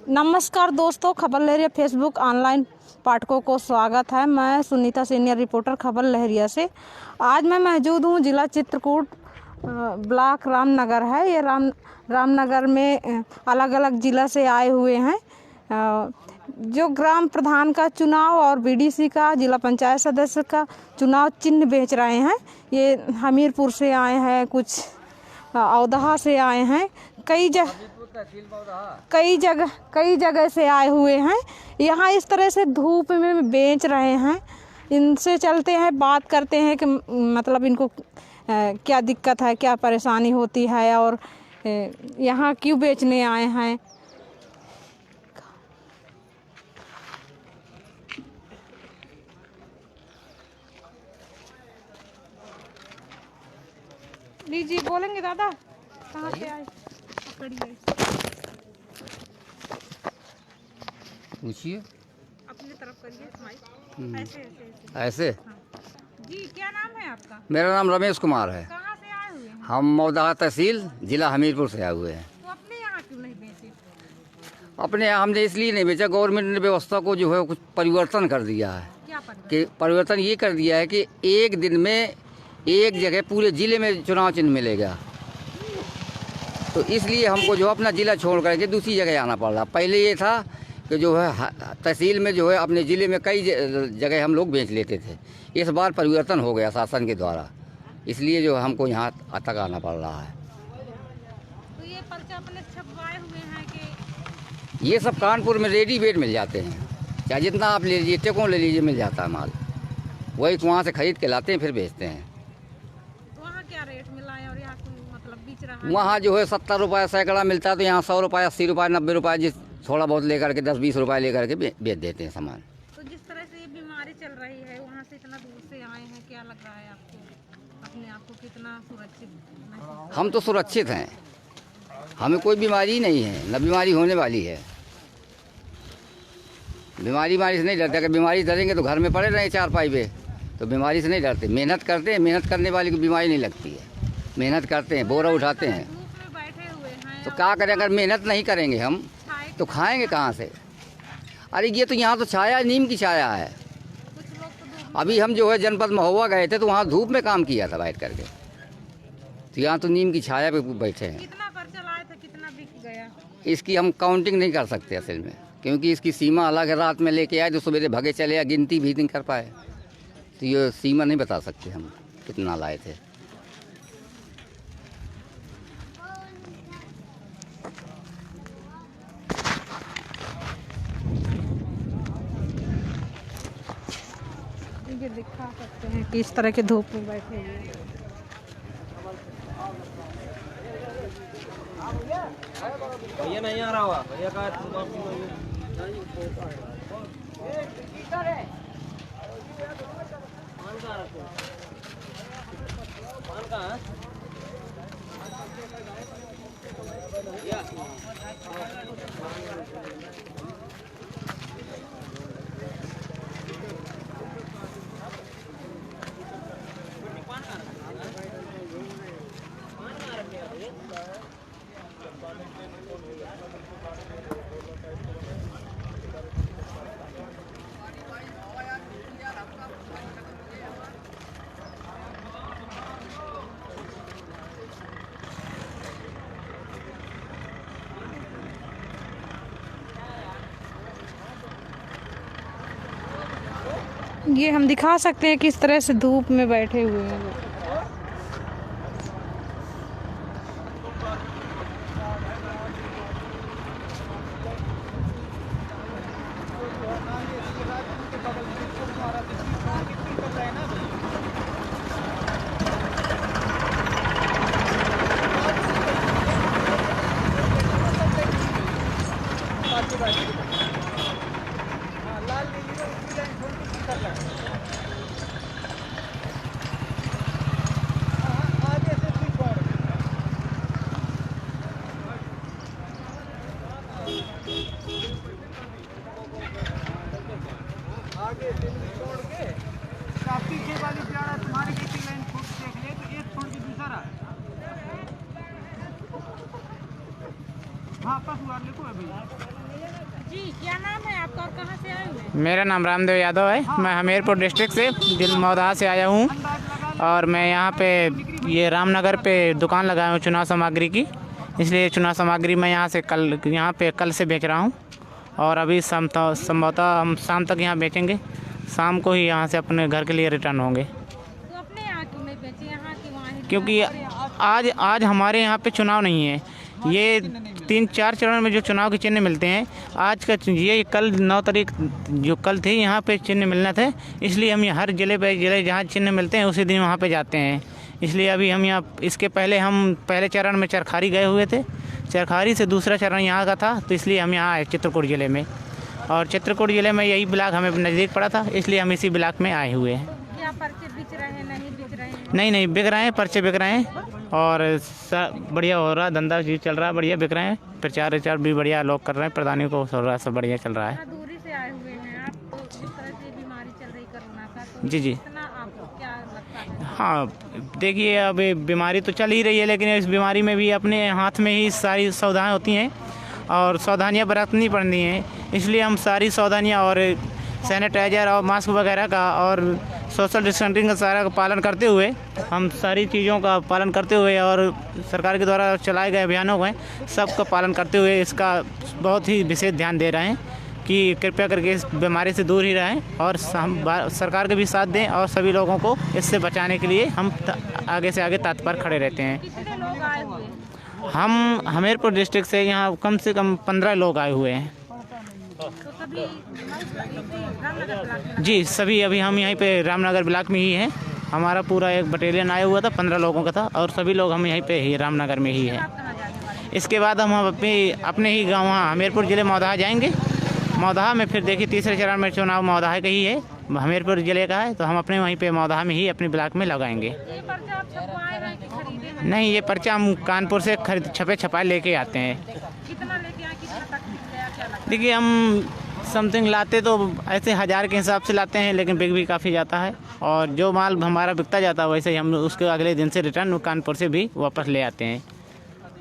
नमस्कार दोस्तों, खबर लहरिया फेसबुक ऑनलाइन पाठकों को स्वागत है। मैं सुनीता सीनियर रिपोर्टर खबर लहरिया से। आज मैं मौजूद हूँ जिला चित्रकूट ब्लॉक रामनगर है। ये रामनगर में अलग अलग जिला से आए हुए हैं जो ग्राम प्रधान का चुनाव और बीडीसी का जिला पंचायत सदस्य का चुनाव चिन्ह बेच रहे हैं। ये हमीरपुर से आए हैं, कुछ अवदहा से आए हैं, कई जगह से आए हुए हैं। यहाँ इस तरह से धूप में बेच रहे हैं। इनसे चलते हैं, बात करते हैं कि मतलब इनको क्या दिक्कत है, क्या परेशानी होती है और यहाँ क्यों बेचने आए हैं। लीजिए, बोलेंगे दादा कहाँ से आए? पकड़िए, पूछिए, अपने तरफ करिए स्माइल। ऐसे ऐसे। हाँ। जी, क्या नाम है आपका? मेरा नाम रमेश कुमार है। कहाँ से आए हुए हैं? हम मौदहा तहसील जिला हमीरपुर से आए हुए हैं। तो अपने यहाँ क्यों नहीं बेचे? अपने यहाँ हमने इसलिए नहीं बेचा, गवर्नमेंट ने व्यवस्था को जो है कुछ परिवर्तन कर दिया है। क्या परिवर्तन? कि परिवर्तन ये कर दिया है कि एक दिन में एक जगह पूरे जिले में चुनाव चिन्ह मिलेगा। तो इसलिए हमको जो अपना जिला छोड़ करके दूसरी जगह आना पड़ रहा। पहले ये था कि जो है तहसील में जो है अपने ज़िले में कई जगह हम लोग बेच लेते थे। इस बार परिवर्तन हो गया शासन के द्वारा, इसलिए जो हमको यहाँ तक आना पड़ रहा है। तो ये पर्चा अपने छपवाए हुए हैं कि ये सब कानपुर में रेडीमेड मिल जाते हैं, चाहे जितना आप ले लीजिए, टेकों ले लीजिए, मिल जाता है माल। वही वहाँ से खरीद के लाते हैं, फिर बेचते हैं। तो वहाँ क्या रेट मिला है और यहाँ मतलब बेच रहा है? वहाँ जो है 70 रुपये सैकड़ा मिलता है, तो यहाँ 100 रुपये, 80 रुपये, 90 रुपये, जिस थोड़ा बहुत लेकर के 10-20 रुपये लेकर के बेच देते हैं सामान। तो जिस तरह से ये बीमारी चल रही है, वहाँ से इतना दूर से आए हैं, क्या लग रहा है आपको? अपने आप को कितना सुरक्षित महसूस? हम तो सुरक्षित हैं, हमें कोई बीमारी नहीं है, न बीमारी होने वाली है। बीमारी से नहीं डरते। अगर बीमारी डरेंगे तो घर में पड़े रहे चारपाई पे, तो बीमारी से नहीं डरते। मेहनत करते हैं, मेहनत करने वाले को बीमारी नहीं लगती है। मेहनत करते हैं, बोरा उठाते हैं। धूप में बैठे हुए हैं तो क्या करें, अगर मेहनत नहीं करेंगे हम तो खाएंगे कहाँ से? अरे ये तो यहाँ तो छाया, नीम की छाया है। कुछ लोग तो धूप अभी हम जो है जनपद महोबा गए थे, तो वहाँ धूप में काम किया था बैठ करके। तो यहाँ तो नीम की छाया पे बैठे हैं। कितना पर्चा लाए थे, कितना बिक गया? इसकी हम काउंटिंग नहीं कर सकते असल में, क्योंकि इसकी सीमा अलग है। रात में लेके आए तो सवेरे भगे चले, या गिनती भी नहीं कर पाए। तो ये सीमा नहीं बता सकते हम कितना लाए थे। ये दिखा सकते हैं कि इस तरह के धूप में बैठे हुए हैं। भैया नहीं आ रहा हुआ, भैया का ये हम दिखा सकते हैं किस तरह से धूप में बैठे हुए हैं लोग। क्या नाम है आपका और कहाँ से आए हुए? मेरा नाम रामदेव यादव है। मैं हमीरपुर डिस्ट्रिक्ट से जिला मौदाहा से आया हूँ और मैं यहाँ पे ये रामनगर पे दुकान लगाया हूँ चुनाव सामग्री की। इसलिए चुनाव सामग्री मैं यहाँ से कल से बेच रहा हूँ और अभी संभवतः हम शाम तक यहाँ बेचेंगे। शाम को ही यहाँ से अपने घर के लिए रिटर्न होंगे। तो अपने यहाँ क्यों नहीं बेचे, यहाँ की वहाँ ही? क्योंकि आज हमारे यहाँ पे चुनाव नहीं है। ये 3-4 चरण में जो चुनाव के चिन्ह मिलते हैं, आज का ये कल 9 तारीख जो कल थी यहाँ पे चिन्ह मिलना था। इसलिए हम हर जिले जहाँ चिन्ह मिलते हैं उसी दिन वहाँ पे जाते हैं। इसलिए अभी हम यहाँ इसके पहले हम पहले चरण में चरखारी गए हुए थे। चरखारी से दूसरा चरण यहाँ का था, तो इसलिए हम यहाँ आए चित्रकूट ज़िले में। और चित्रकूट ज़िले में यही ब्लॉक हमें नज़दीक पड़ा था, इसलिए हम इसी ब्लॉक में आए हुए हैं। क्या पर्चे बिक रहे हैं, नहीं बिक रहे हैं? नहीं बिक रहे हैं, पर्चे बिक रहे हैं और बढ़िया हो रहा है, धंधा जी चल रहा है, बढ़िया बिक रहे हैं। प्रचार भी बढ़िया लोग कर रहे हैं, प्रधानियों को हो रहा है, सब बढ़िया चल रहा है। दूरी से आए हुए हैं आप, तो इस तरह से बीमारी चल रही कोरोना का, तो जी इतना आपको क्या लगता है? हाँ, देखिए अभी बीमारी तो चल ही रही है, लेकिन इस बीमारी में भी अपने हाथ में ही सारी सावधानियाँ होती हैं और सावधानियाँ बरतनी पड़ती हैं। इसलिए हम सारी सावधानियाँ और सैनिटाइज़र और मास्क वगैरह का और सोशल डिस्टेंसिंग का सारा पालन करते हुए, हम सारी चीज़ों का पालन करते हुए और सरकार के द्वारा चलाए गए अभियानों में सबका पालन करते हुए इसका बहुत ही विशेष ध्यान दे रहे हैं कि कृपया करके इस बीमारी से दूर ही रहें और हम सरकार के भी साथ दें और सभी लोगों को इससे बचाने के लिए हम आगे से आगे तत्पर खड़े रहते हैं। कितने लोग आए हुए हैं? हम हमीरपुर डिस्ट्रिक्ट से यहाँ कम से कम 15 लोग आए हुए हैं। तो सभी रामनगर ब्लॉक में? जी, सभी अभी हम यहीं पे रामनगर ब्लॉक में ही हैं। हमारा पूरा एक बटालियन आया हुआ था, 15 लोगों का था और सभी लोग हम यहीं पे ही रामनगर में ही हैं। आप कहाँ जाने वाले हैं? इसके बाद हम अपने ही गाँव वहाँ हमीरपुर ज़िले मौदाहा जाएंगे। मौदाहा में फिर देखिए तीसरे चरण में चुनाव मौदाहा का ही है, हमीरपुर ज़िले का है, तो हम अपने वहीं पे मौदाहा में ही अपने ब्लॉक में लगाएंगे। ये पर्चा आप छपवाए हैं कि खरीदे हैं? नहीं, ये पर्चा हम कानपुर से छपे लेके आते हैं। कितना लेके आए, कितना तक बिक गया, क्या लगता है? देखिए हम समथिंग लाते तो ऐसे 1000 के हिसाब से लाते हैं, लेकिन बिक भी काफ़ी जाता है और जो माल हमारा बिकता जाता है वैसे ही हम उसके अगले दिन से रिटर्न कानपुर से भी वापस ले आते हैं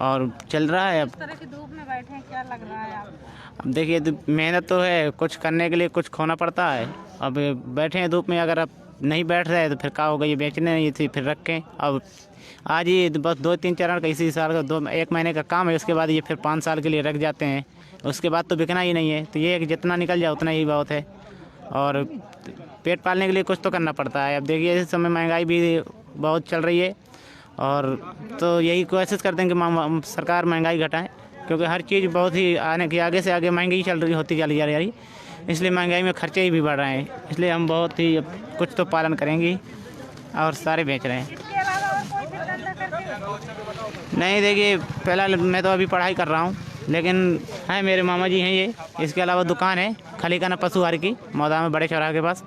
और चल रहा है। अब इस तरह की धूप में बैठे हैं, क्या लग रहा है आपको? अब देखिए मेहनत तो है, कुछ करने के लिए कुछ खोना पड़ता है। अब बैठे हैं धूप में, अगर आप नहीं बैठ रहे तो फिर क्या होगा, ये बेचने ये थी फिर रखें। अब आज ये बस 2-3 चरण का इसी साल का 1 महीने का काम है, उसके बाद ये फिर 5 साल के लिए रख जाते हैं, उसके बाद तो बिकना ही नहीं है। तो ये जितना निकल जाए उतना ही बहुत है और पेट पालने के लिए कुछ तो करना पड़ता है। अब देखिए इस समय महंगाई भी बहुत चल रही है और तो यही कोशिश करते हैं कि सरकार महंगाई घटाए, क्योंकि हर चीज़ बहुत ही आगे से आगे महंगी चल रही होती जा रही, इसलिए महंगाई में खर्चे ही भी बढ़ रहे हैं। इसलिए हम बहुत ही कुछ तो पालन करेंगे और सारे बेच रहे हैं। इसके अलावा और कोई भी धंधा करते हैं? नहीं, देखिए फिलहाल मैं तो अभी पढ़ाई कर रहा हूँ, लेकिन हैं मेरे मामा जी हैं ये। इसके अलावा दुकान है खलीकाना पशुहार की मौदा में बड़े चौराहे के पास,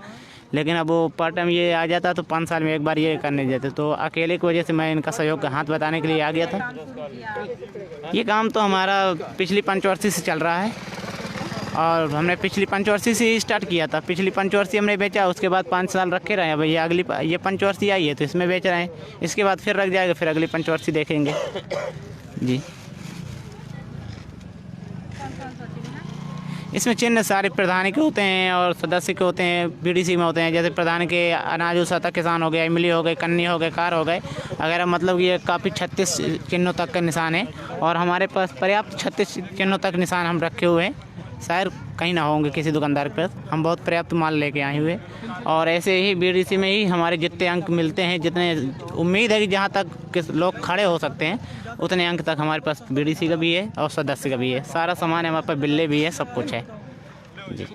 लेकिन अब वो पार्ट टाइम ये आ जाता तो 5 साल में एक बार ये करने देते, तो अकेले की वजह से मैं इनका सहयोग का हाथ बताने के लिए आ गया था। काम शुरू किया? ये काम तो हमारा पिछली पंचवर्षी से चल रहा है और हमने पिछली पंचवर्षी से ही स्टार्ट किया था। पिछली पंचवर्षी हमने बेचा, उसके बाद 5 साल रखे रहे हैं। अब ये पंचवर्षी आई है तो इसमें बेच रहे हैं, इसके बाद फिर रख जाएगा, फिर अगली पंचवर्षी देखेंगे। जी, इसमें चिन्ह सारे प्रधान के होते हैं और सदस्य के होते हैं, बीडीसी में होते हैं। जैसे प्रधान के अनाज उसाता किसान हो गए, इमली हो गए, कन्नी हो गए, कार हो गए अगर मतलब ये काफ़ी 36 चिन्हों तक का निशान है और हमारे पास पर्याप्त 36 चिन्हों तक निशान हम रखे हुए हैं। शायद कहीं ना होंगे किसी दुकानदार के पास, हम बहुत पर्याप्त माल लेके आए हुए और ऐसे ही बीडीसी में ही हमारे जितने अंक मिलते हैं, जितने उम्मीद है कि जहाँ तक लोग खड़े हो सकते हैं उतने अंक तक हमारे पास बीडीसी का भी है और सदस्य का भी है। सारा सामान है हमारे पास, बिल्ले भी है, सब कुछ है। जी,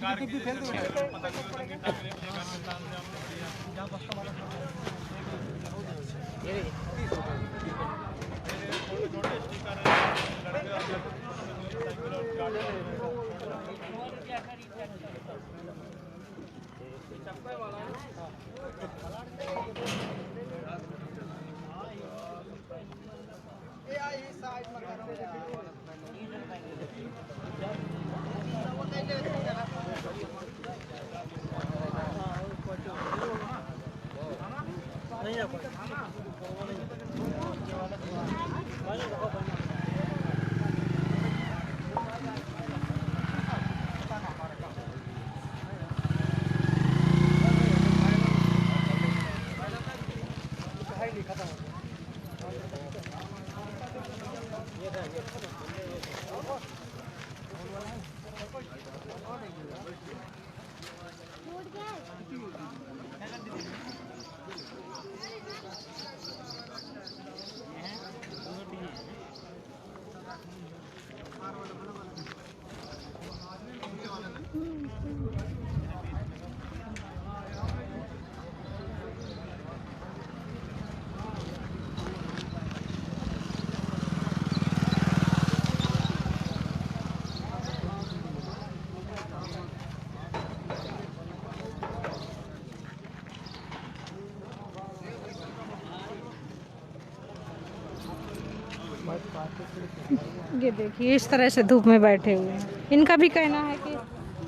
ये देखिए इस तरह से धूप में बैठे हुए हैं। इनका भी कहना है कि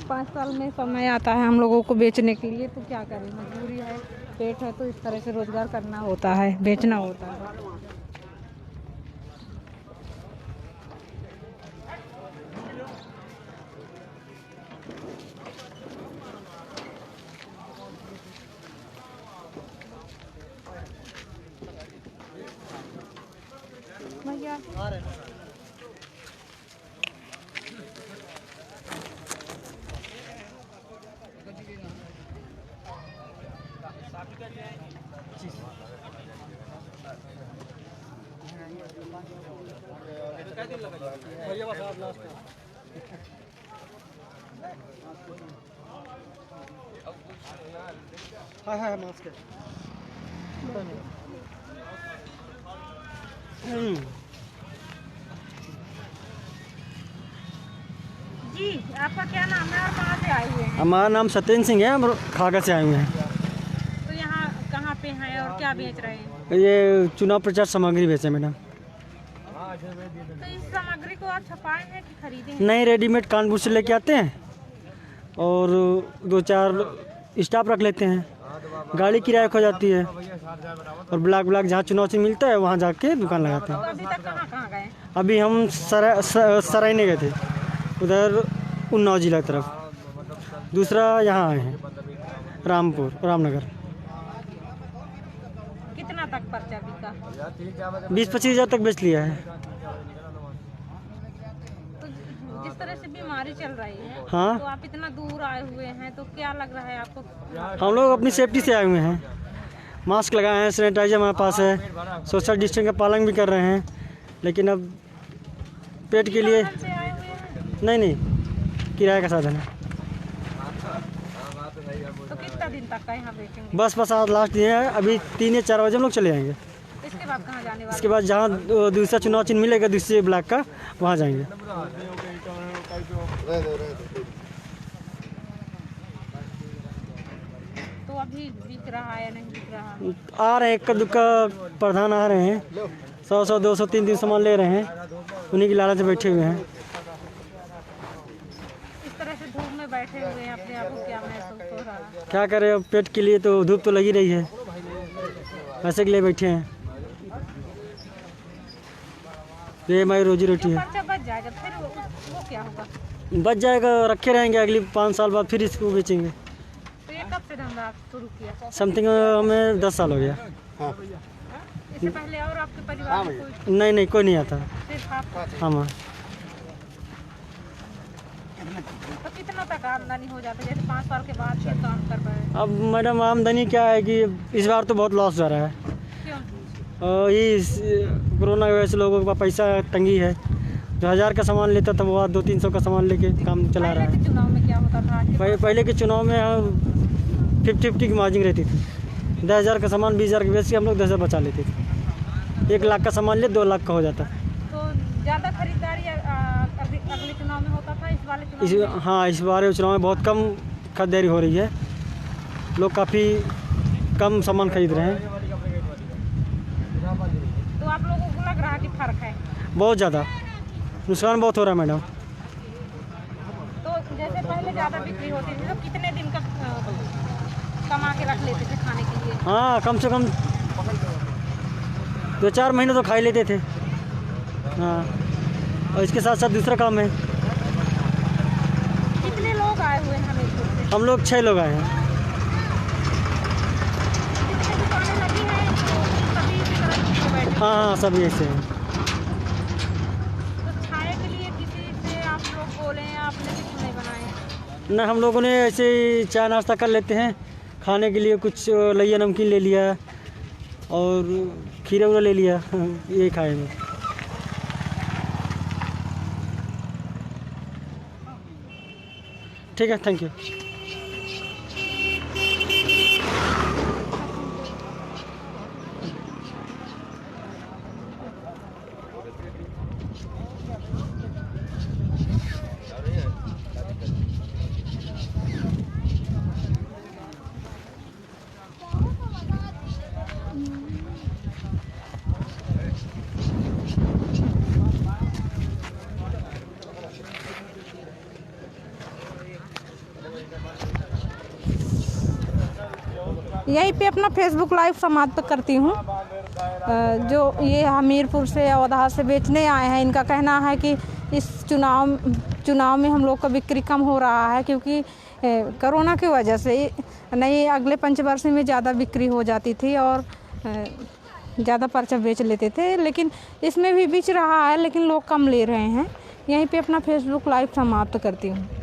5 साल में समय आता है हम लोगों को बेचने के लिए, तो क्या करें, मजबूरी है, पेट है, तो इस तरह से रोजगार करना होता है, बेचना होता है। भैया हाँ मास्क जी, आपका क्या नाम है और कहाँ से आए हुए हैं? हमारा नाम सत्येंद्र सिंह है, हम खागा से आए हुए हैं। तो यहाँ कहाँ पे हैं और क्या बेच रहे हैं? ये चुनाव प्रचार सामग्री बेचे मैडम। तो इस सामग्री को आप छपाए हैं कि खरीदे हैं? नहीं, रेडीमेड कानपुर से लेके आते हैं और 2-4 स्टाफ रख लेते हैं, गाड़ी किराया खो जाती है और ब्लॉक जहाँ चुनाव चिन्ह मिलता है वहाँ जाके दुकान लगाते तो हैं। अभी तक कहाँ गए? अभी हम सरायने गए थे, उधर उन्नाव जिला की तरफ। दूसरा यहाँ आए हैं रामनगर। कितना तक पर्चा बिका? 20-25 हज़ार तक बेच लिया है। तो जिस तरह से बीमारी चल रही है, हाँ। तो आप इतना दूर आए हुए हैं, तो क्या लग रहा है आपको? हम लोग अपनी सेफ्टी से आए हुए हैं, मास्क लगाए हैं, सैनिटाइजर हमारे पास है, सोशल डिस्टेंस का पालन भी कर रहे हैं, लेकिन अब पेट के लिए से आए हुए हैं? नहीं, किराए का साधन है। तो कितना दिन तक का यहाँ बेचेंगे? बस आज लास्ट दिन है, अभी 3 या 4 बजे हम लोग चले जाएंगे। इसके बाद कहाँ जाने वाले? इसके बाद जहाँ दूसरा चुनाव चिन्ह मिलेगा दूसरे ब्लॉक का, वहाँ जाएंगे। तो अभी बिक रहा है या नहीं बिक रहा? आ रहे हैं, इक्का दुक्का प्रधान आ रहे हैं, 100, 200, 3 सामान ले रहे हैं, उन्हीं की लालच से बैठे हुए हैं। इस तरह से धूप में बैठे हुए हैं, अपने आप को क्या महसूस हो रहा है? क्या करें, अब पेट के लिए तो धूप तो लगी रही है, पैसे के लिए बैठे हैं, ये हमारी रोजी रोटी है। पर्चा बच जाएगा फिर वो क्या होगा? बच जाएगा, रखे रहेंगे, अगली 5 साल बाद फिर इसको बेचेंगे। तो ये कब से धंधा शुरू किया? समथिंग हमें 10 साल हो गया। इससे पहले और आपके परिवार में कोई? नहीं, कोई नहीं आता। सिर्फ आप? हाँ। तो कितना तक आमदनी हो जाता है, जैसे 5 साल के बाद ये काम कर पाए? अब मैडम आमदनी क्या है कि इस बार तो बहुत लॉस जा रहा है, क्यों? ये कोरोना की वजह से लोगों के पास पैसा तंगी है। जो 1000 का सामान लेता था वो आज 200-300 का सामान लेके काम चला रहा पहले है। के चुनाव में क्या होता था? पहले के चुनाव में 50-50 की मार्जिन रहती थी, 10,000 का सामान 20,000 के बेच के हम लोग 10,000 बचा लेते थे। 1 लाख का सामान ले 2 लाख का हो जाता। तो ज़्यादा खरीदारी अगले चुनाव में होता था, इस वाले चुनाव में? हाँ, इस बार चुनाव में बहुत कम खरीदारी हो रही है, लोग काफ़ी कम सामान खरीद रहे हैं। तो आप लोगों को लग रहा है कि फर्क है? बहुत ज़्यादा नुकसान बहुत हो रहा है मैडम। तो जैसे पहले ज़्यादा बिक्री होती थी, तो कितने दिन का कमा के रख लेते थे खाने के लिए? हाँ, कम से कम 2-4 महीने तो खा ही लेते थे। हाँ, और इसके साथ साथ दूसरा काम है। कितने लोग आए हुए हैं हमीरपुर से? हम लोग 6 लोग आए हैं। कितनी दुकानें लगी हैं, तो सभी हाँ हाँ सब ऐसे हैं। तो छाया के लिए किसी से आप लोग बोले या आपने कुछ नहीं बनाए? ना हम लोगों ने ऐसे ही चाय नाश्ता कर लेते हैं, खाने के लिए कुछ लइया नमकीन ले लिया और खीरा उरा ले लिया, ये खाएंगे। ठीक है, थैंक यू। यहीं पे अपना फेसबुक लाइव समाप्त करती हूँ। जो ये हमीरपुर से औधा से बेचने आए हैं, इनका कहना है कि इस चुनाव में हम लोग का बिक्री कम हो रहा है क्योंकि कोरोना की वजह से नहीं, अगले पंचवर्षीय में ज़्यादा बिक्री हो जाती थी और ज़्यादा पर्चा बेच लेते थे, लेकिन इसमें भी बिच रहा है लेकिन लोग कम ले रहे हैं। यहीं पे अपना फेसबुक लाइव समाप्त करती हूँ।